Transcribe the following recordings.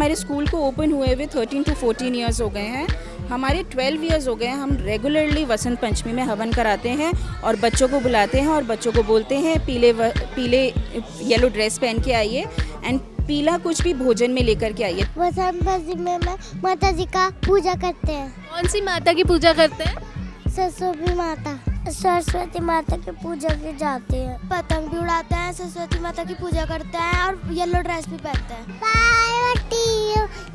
हमारे स्कूल को ओपन हुए हुए 13 to 14 ईयर्स हो गए हैं। हमारे 12 ईयर्स हो गए हैं। हम रेगुलरली वसंत पंचमी में हवन कराते हैं और बच्चों को बुलाते हैं और बच्चों को बोलते हैं पीले येलो ड्रेस पहन के आइए एंड पीला कुछ भी भोजन में लेकर के आइए। वसंत पंचमी में माता जी का पूजा करते हैं। कौन सी माता की पूजा करते हैं? सरस्वती माता की पूजा की जाती है। पतंग भी उड़ाते हैं, सरस्वती माता की पूजा करते हैं और येलो ड्रेस भी पहनते हैं। पार्वती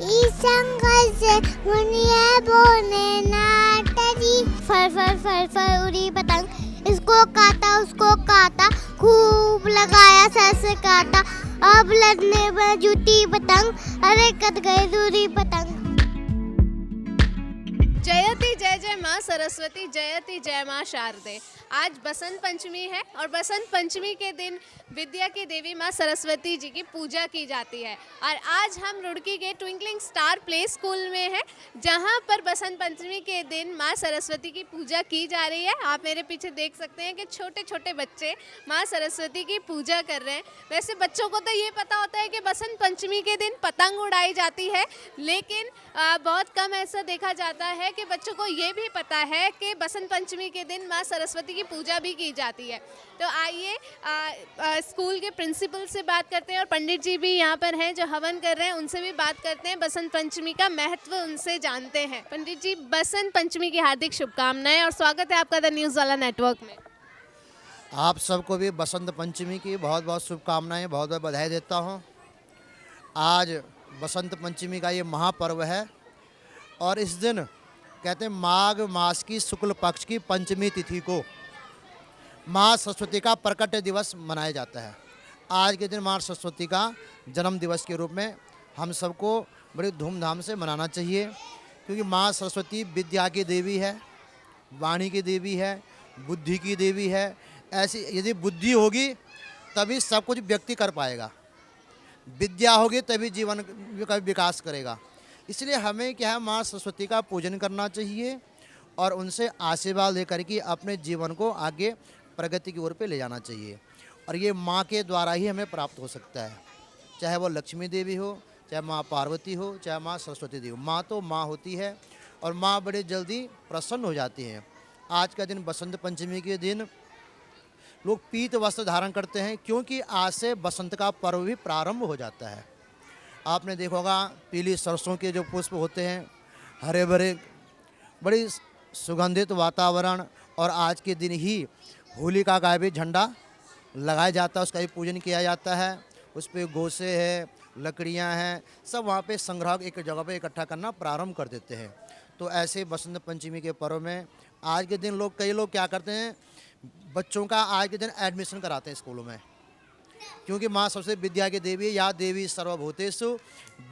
इस संघर्ष से मुनिया बोने नाटरी फर फर फर फर उड़ी पतंग, इसको काटा उसको काटा, खूब लगाया सर से काटा, अब लड़ने में जुटी पतंग, अरे कट गई दूरी पतंग। जयति जय जय माँ सरस्वती, जयति जय माँ शारदे। आज बसंत पंचमी है और बसंत पंचमी के दिन विद्या की देवी माँ सरस्वती जी की पूजा की जाती है। और आज हम रुड़की के ट्विंकलिंग स्टार प्ले स्कूल में हैं, जहाँ पर बसंत पंचमी के दिन माँ सरस्वती की पूजा की जा रही है। आप मेरे पीछे देख सकते हैं कि छोटे छोटे बच्चे माँ सरस्वती की पूजा कर रहे हैं। वैसे बच्चों को तो ये पता होता है कि बसंत पंचमी के दिन पतंग उड़ाई जाती है, लेकिन बहुत कम ऐसा देखा जाता है कि बच्चों को ये भी पता है कि बसंत पंचमी के दिन माँ सरस्वती की पूजा भी की जाती है। तो आइए स्कूल के प्रिंसिपल से बात करते हैं और पंडित जी भी यहाँ पर हैं जो हवन कर रहे हैं, उनसे भी बात करते हैं, बसंत पंचमी का महत्व उनसे जानते हैं। पंडित जी, बसंत पंचमी की हार्दिक शुभकामनाएं और स्वागत है आपका द न्यूज़ वाला नेटवर्क में। आप सबको भी बसंत पंचमी की बहुत बहुत शुभकामनाएं, बहुत बहुत बधाई देता हूँ। आज बसंत पंचमी का ये महापर्व है और इस दिन कहते हैं माघ मास की शुक्ल पक्ष की पंचमी तिथि को माँ सरस्वती का प्रकट दिवस मनाया जाता है। आज के दिन माँ सरस्वती का जन्म दिवस के रूप में हम सबको बड़ी धूमधाम से मनाना चाहिए, क्योंकि माँ सरस्वती विद्या की देवी है, वाणी की देवी है, बुद्धि की देवी है। ऐसी यदि बुद्धि होगी तभी सब कुछ व्यक्ति कर पाएगा, विद्या होगी तभी जीवन का विकास करेगा। इसलिए हमें क्या है, माँ सरस्वती का पूजन करना चाहिए और उनसे आशीर्वाद लेकर के अपने जीवन को आगे प्रगति की ओर पे ले जाना चाहिए। और ये माँ के द्वारा ही हमें प्राप्त हो सकता है, चाहे वो लक्ष्मी देवी हो, चाहे माँ पार्वती हो, चाहे माँ सरस्वती देवी। माँ तो माँ होती है और माँ बड़े जल्दी प्रसन्न हो जाती हैं। आज का दिन बसंत पंचमी के दिन लोग पीत वस्त्र धारण करते हैं, क्योंकि आज से बसंत का पर्व भी प्रारंभ हो जाता है। आपने देखा होगा पीली सरसों के जो पुष्प होते हैं, हरे भरे, बड़ी सुगंधित वातावरण। और आज के दिन ही होलिका का भी झंडा लगाया जाता है, उसका भी पूजन किया जाता है। उस पर गोसे है, लकड़ियां हैं, सब वहाँ पे संग्रह एक जगह पे इकट्ठा करना प्रारंभ कर देते हैं। तो ऐसे बसंत पंचमी के पर्व में आज के दिन कई लोग क्या करते हैं, बच्चों का आज के दिन एडमिशन कराते हैं स्कूलों में, क्योंकि माँ सबसे विद्या की देवी है। या देवी सर्वभूतेषु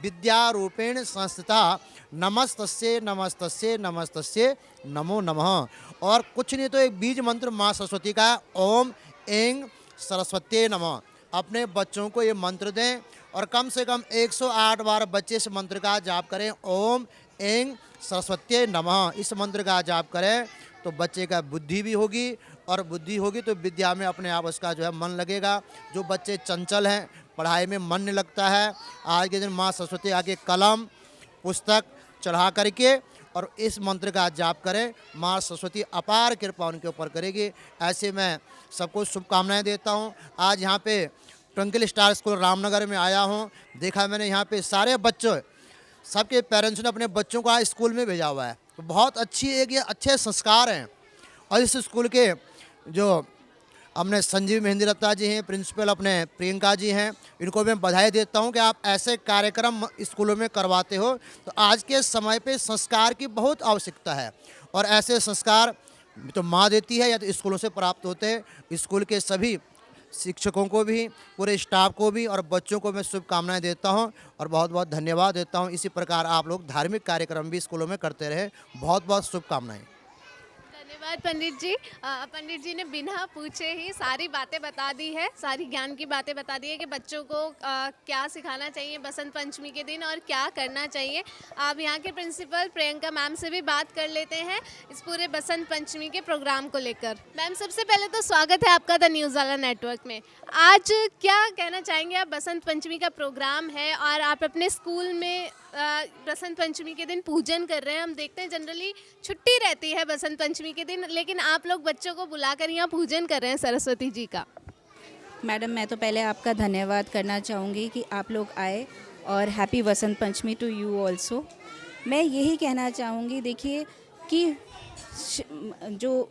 विद्या रूपेण संस्थिता, नमस्तस्ये नमस्तस्ये नमस्तस्ये नमो नमः। और कुछ नहीं तो एक बीज मंत्र माँ सरस्वती का, ओम ऐं सरस्वत्यै नमः। अपने बच्चों को ये मंत्र दें और कम से कम 108 बार बच्चे इस मंत्र का जाप करें, ओम ऐं सरस्वत्यै नमः। इस मंत्र का जाप करें तो बच्चे का बुद्धि भी होगी, और बुद्धि होगी तो विद्या में अपने आप उसका जो है मन लगेगा। जो बच्चे चंचल हैं, पढ़ाई में मन नहीं लगता है, आज के दिन माँ सरस्वती आगे कलम पुस्तक चढ़ा करके और इस मंत्र का जाप करें, माँ सरस्वती अपार कृपा उनके ऊपर करेगी। ऐसे मैं सबको शुभकामनाएं देता हूँ। आज यहाँ पे ट्विंकल स्टार स्कूल रामनगर में आया हूँ, देखा मैंने यहाँ पे सारे बच्चों, सबके पेरेंट्स ने अपने बच्चों को आज स्कूल में भेजा हुआ है। तो बहुत अच्छी एक ये अच्छे संस्कार हैं। और इस स्कूल के जो अपने संजीव मेहंदी रत्ता जी हैं, प्रिंसिपल अपने प्रियंका जी हैं, इनको मैं बधाई देता हूं कि आप ऐसे कार्यक्रम स्कूलों में करवाते हो। तो आज के समय पे संस्कार की बहुत आवश्यकता है और ऐसे संस्कार तो माँ देती है या तो स्कूलों से प्राप्त होते हैं। स्कूल के सभी शिक्षकों को भी, पूरे स्टाफ को भी और बच्चों को मैं शुभकामनाएं देता हूं और बहुत बहुत धन्यवाद देता हूं। इसी प्रकार आप लोग धार्मिक कार्यक्रम भी स्कूलों में करते रहे। बहुत बहुत शुभकामनाएं। धन्यवाद पंडित जी। पंडित जी ने बिना पूछे ही सारी बातें बता दी है, सारी ज्ञान की बातें बता दी है कि बच्चों को क्या सिखाना चाहिए बसंत पंचमी के दिन और क्या करना चाहिए। अब यहाँ के प्रिंसिपल प्रियंका मैम से भी बात कर लेते हैं इस पूरे बसंत पंचमी के प्रोग्राम को लेकर। मैम, सबसे पहले तो स्वागत है आपका द न्यूज़ वाला नेटवर्क में। आज क्या कहना चाहेंगे आप? बसंत पंचमी का प्रोग्राम है और आप अपने स्कूल में बसंत पंचमी के दिन पूजन कर रहे हैं। हम देखते हैं जनरली छुट्टी रहती है बसंत पंचमी के दिन, लेकिन आप लोग बच्चों को बुलाकर यहाँ पूजन कर रहे हैं सरस्वती जी का। मैडम, मैं तो पहले आपका धन्यवाद करना चाहूँगी कि आप लोग आए, और happy Vasant Panchami to you also. मैं यही कहना चाहूँगी, देखिए कि जो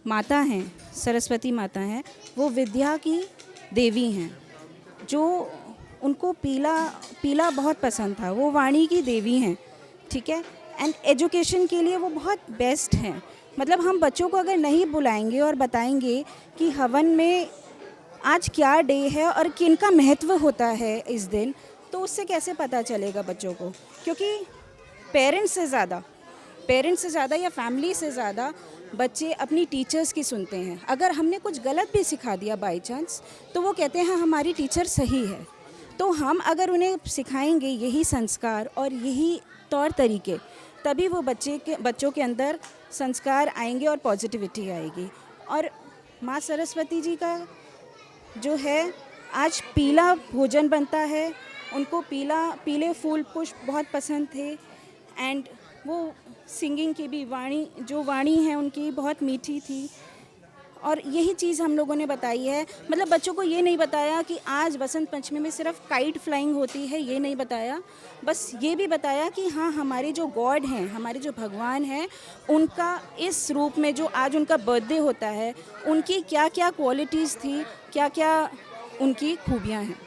माता हैं, सरस्वती माता हैं, वो विद्या की देवी हैं। जो उनको पीला बहुत पसंद था, वो वाणी की देवी हैं, ठीक है। एंड एजुकेशन के लिए वो बहुत बेस्ट हैं। मतलब हम बच्चों को अगर नहीं बुलाएंगे और बताएंगे कि हवन में आज क्या डे है और किन का महत्व होता है इस दिन, तो उससे कैसे पता चलेगा बच्चों को? क्योंकि पेरेंट्स से ज़्यादा या फैमिली से ज़्यादा बच्चे अपनी टीचर्स की सुनते हैं। अगर हमने कुछ गलत भी सिखा दिया बाय चांस, तो वो कहते हैं हमारी टीचर सही है। तो हम अगर उन्हें सिखाएंगे यही संस्कार और यही तौर तरीके, तभी वो बच्चों के अंदर संस्कार आएंगे और पॉजिटिविटी आएगी। और माँ सरस्वती जी का जो है, आज पीला भोजन बनता है। उनको पीले फूल पुष्प बहुत पसंद थे। एंड वो सिंगिंग की भी वाणी है उनकी बहुत मीठी थी। और यही चीज़ हम लोगों ने बताई है। मतलब बच्चों को ये नहीं बताया कि आज बसंत पंचमी में सिर्फ काइट फ्लाइंग होती है, ये नहीं बताया। बस ये भी बताया कि हाँ, हमारे जो गॉड हैं, हमारे जो भगवान हैं, उनका इस रूप में जो आज उनका बर्थडे होता है, उनकी क्या क्या क्वालिटीज़ थी, क्या क्या उनकी खूबियाँ हैं।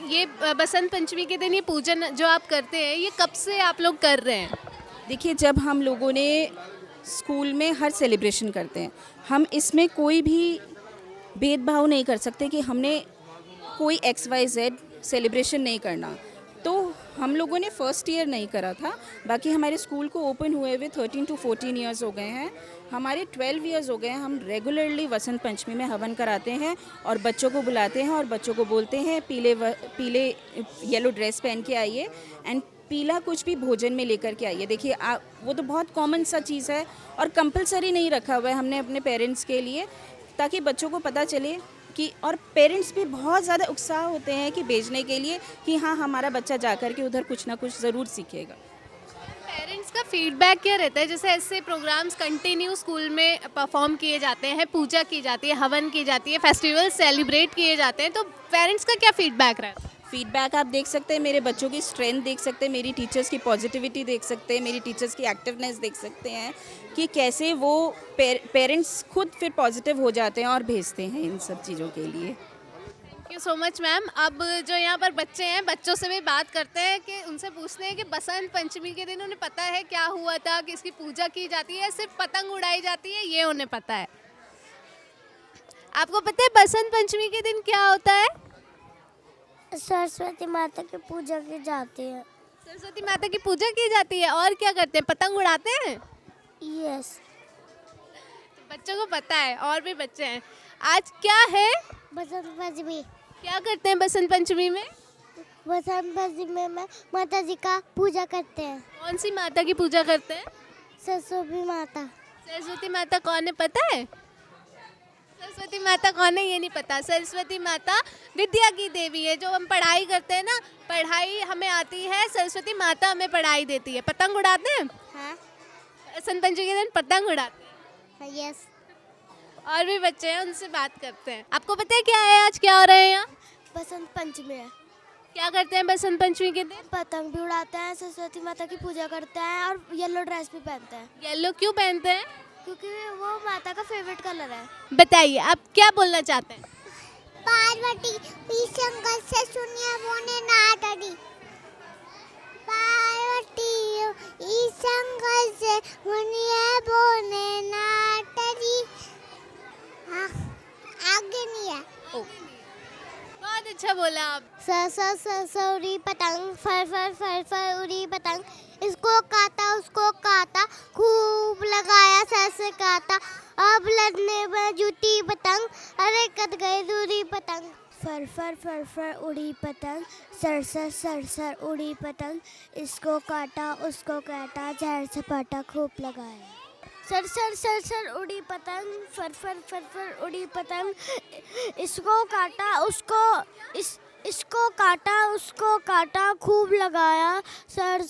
ये बसंत पंचमी के दिन ये पूजन जो आप करते हैं, ये कब से आप लोग कर रहे हैं? देखिए, जब हम लोगों ने स्कूल में हर सेलिब्रेशन करते हैं, हम इसमें कोई भी भेदभाव नहीं कर सकते कि हमने कोई XYZ सेलिब्रेशन नहीं करना। तो हम लोगों ने फर्स्ट ईयर नहीं करा था। बाकी हमारे स्कूल को ओपन हुए हुए 13 to 14 ईयर्स हो गए हैं। हमारे 12 ईयर्स हो गए हैं। हम रेगुलरली वसंत पंचमी में हवन कराते हैं और बच्चों को बुलाते हैं और बच्चों को बोलते हैं पीले येलो ड्रेस पहन के आइए एंड पीला कुछ भी भोजन में लेकर के आइए। देखिए, वो तो बहुत कॉमन सा चीज़ है और कंपलसरी नहीं रखा हुआ है हमने अपने पेरेंट्स के लिए, ताकि बच्चों को पता चले कि, और पेरेंट्स भी बहुत ज़्यादा उत्साह होते हैं कि भेजने के लिए कि हाँ, हमारा बच्चा जाकर के उधर कुछ ना कुछ ज़रूर सीखेगा। पेरेंट्स का फीडबैक क्या रहता है? जैसे ऐसे प्रोग्राम्स कंटिन्यू स्कूल में परफॉर्म किए जाते हैं, पूजा की जाती है, हवन की जाती है, फेस्टिवल सेलिब्रेट किए जाते हैं, तो पेरेंट्स का क्या फीडबैक रहता है? फीडबैक आप देख सकते हैं, मेरे बच्चों की स्ट्रेंथ देख सकते हैं, मेरी टीचर्स की पॉजिटिविटी देख सकते हैं, मेरी टीचर्स की एक्टिवनेस देख सकते हैं कि कैसे वो पेरेंट्स खुद फिर पॉजिटिव हो जाते हैं और भेजते हैं इन सब चीज़ों के लिए। Thank you so much ma'am. अब जो यहाँ पर बच्चे हैं, बच्चों से भी बात करते हैं कि उनसे पूछते हैं कि बसंत पंचमी के दिन उन्हें पता है क्या हुआ था, कि इसकी पूजा की जाती है, सिर्फ पतंग उड़ाई जाती है, ये उन्हें पता है। आपको पता है बसंत पंचमी के दिन क्या होता है? सरस्वती माता की पूजा की जाती है। सरस्वती माता की पूजा की जाती है। और क्या करते हैं? पतंग उड़ाते हैं। यस, बच्चों को पता है, और भी बच्चे हैं। आज क्या है? बसंत पंचमी। क्या करते हैं बसंत पंचमी में? बसंत पंचमी में माता जी का पूजा करते हैं। कौन सी माता की पूजा करते हैं? सरस्वती माता। सरस्वती माता कौन है पता है? सरस्वती माता कौन है ये नहीं पता। सरस्वती माता विद्या की देवी है। जो हम पढ़ाई करते हैं ना, पढ़ाई हमें आती है, सरस्वती माता हमें पढ़ाई देती है। पतंग उड़ाते हैं? हाँ। बसंत पंचमी के दिन पतंग उड़ाते हैं। यस। और भी बच्चे हैं, उनसे बात करते हैं। आपको पता है क्या है आज, क्या हो रहा है यहाँ? बसंत पंचमी है। क्या करते हैं बसंत पंचमी के दिन? पतंग भी उड़ाते हैं, सरस्वती माता की पूजा करते हैं और येलो ड्रेस भी पहनते हैं। येलो क्यों पहनते हैं? क्योंकि वो माता का फेवरेट कलर है। बताइए, आप क्या बोलना चाहते हैं? पार्वती शंकर से सुनिए बोने नाटड़ी। पार्वती शंकर से सुनिए बोने नाटड़ी। आगे नहीं है। बहुत अच्छा बोला आप। स उड़ी पतंग, फर फर फर फर उड़ी पतंग, इसको काटा उसको काटा खूब लगाया सर से काटा अब लड़ने में जुटी पतंग अरे कट गई दूरी पतंग फर फर फर फर उड़ी पतंग सर सर उड़ी पतंग इसको काटा उसको काटा जहर सपाटा खूब लगाया सर उड़ी पतंग फर फर उड़ी पतंग इसको काटा इसको काटा उसको काटा खूब लगाया सर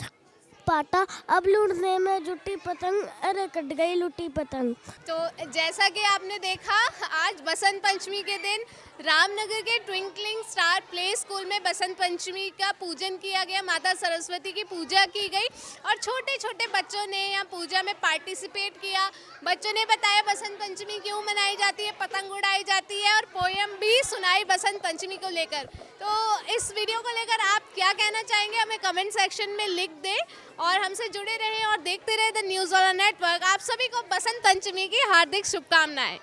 पाटा अब लूटने में जुटी पतंग अरे कट गई लुटी पतंग। तो जैसा कि आपने देखा आज बसंत पंचमी के दिन रामनगर के ट्विंकलिंग स्टार प्ले स्कूल में बसंत पंचमी का पूजन किया गया, माता सरस्वती की पूजा की गई और छोटे छोटे बच्चों ने यहाँ पूजा में पार्टिसिपेट किया। बच्चों ने बताया बसंत पंचमी क्यों मनाई जाती है, पतंग उड़ाई जाती है और पोयम भी सुनाई बसंत पंचमी को लेकर। तो इस वीडियो को लेकर आप क्या कहना चाहेंगे हमें कमेंट सेक्शन में लिख दें और हमसे जुड़े रहें और देखते रहे द न्यूज़ वाला नेटवर्क। आप सभी को बसंत पंचमी की हार्दिक शुभकामनाएं।